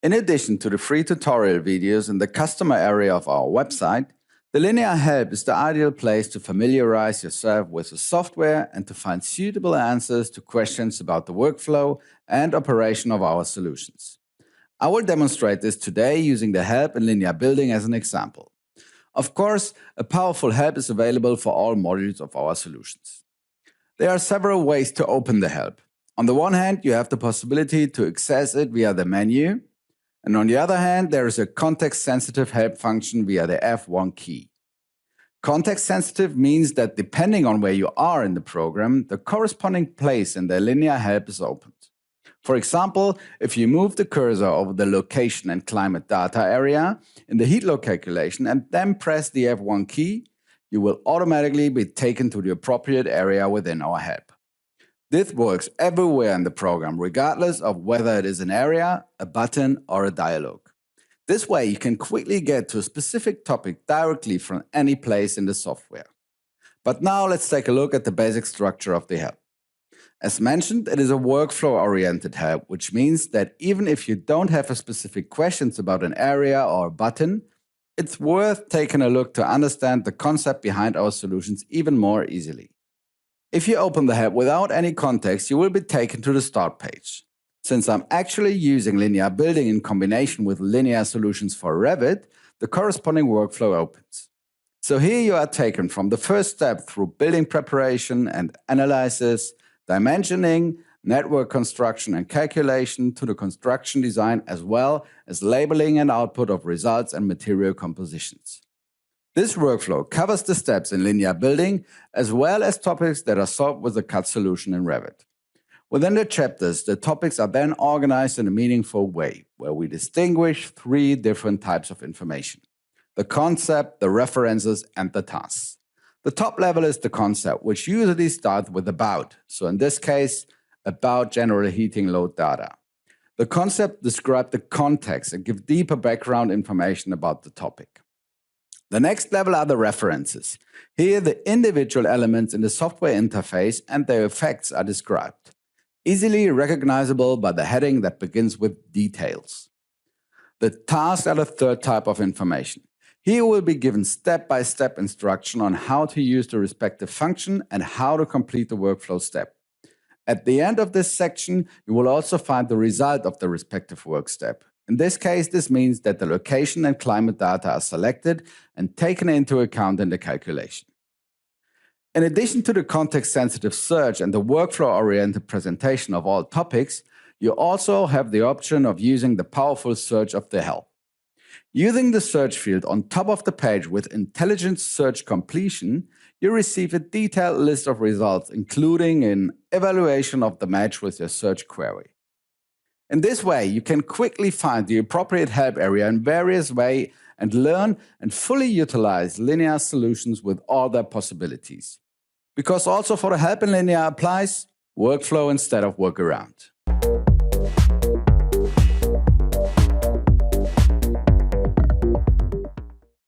In addition to the free tutorial videos in the customer area of our website, the Linear Help is the ideal place to familiarize yourself with the software and to find suitable answers to questions about the workflow and operation of our solutions. I will demonstrate this today using the help in linear building as an example. Of course, a powerful help is available for all modules of our solutions. There are several ways to open the help. On the one hand, you have the possibility to access it via the menu. And on the other hand, there is a context-sensitive help function via the F1 key. Context-sensitive means that depending on where you are in the program, the corresponding place in the linear help is opened. For example, if you move the cursor over the location and climate data area in the heat load calculation and then press the F1 key, you will automatically be taken to the appropriate area within our help. This works everywhere in the program, regardless of whether it is an area, a button, or a dialog. This way, you can quickly get to a specific topic directly from any place in the software. But now let's take a look at the basic structure of the help. As mentioned, it is a workflow-oriented help, which means that even if you don't have a specific questions about an area or a button, it's worth taking a look to understand the concept behind our solutions even more easily. If you open the help without any context, you will be taken to the start page. Since I'm actually using linear building in combination with linear solutions for Revit, the corresponding workflow opens. So here you are taken from the first step through building preparation and analysis, dimensioning, network construction and calculation to the construction design, as well as labeling and output of results and material compositions. This workflow covers the steps in linear building as well as topics that are solved with the CAD solution in Revit. Within the chapters, the topics are then organized in a meaningful way, where we distinguish 3 different types of information: the concept, the references, and the tasks. The top level is the concept, which usually starts with about, so in this case, about general heating load data. The concept describes the context and gives deeper background information about the topic. The next level are the references. Here, the individual elements in the software interface and their effects are described, easily recognizable by the heading that begins with details. The tasks are the third type of information. Here you will be given step-by-step instruction on how to use the respective function and how to complete the workflow step. At the end of this section, you will also find the result of the respective work step. In this case, this means that the location and climate data are selected and taken into account in the calculation. In addition to the context-sensitive search and the workflow-oriented presentation of all topics, you also have the option of using the powerful search of the help. Using the search field on top of the page with intelligent search completion, you receive a detailed list of results, including an evaluation of the match with your search query. In this way, you can quickly find the appropriate help area in various ways and learn and fully utilize linear solutions with all their possibilities. Because also for the help in linear applies workflow instead of workaround.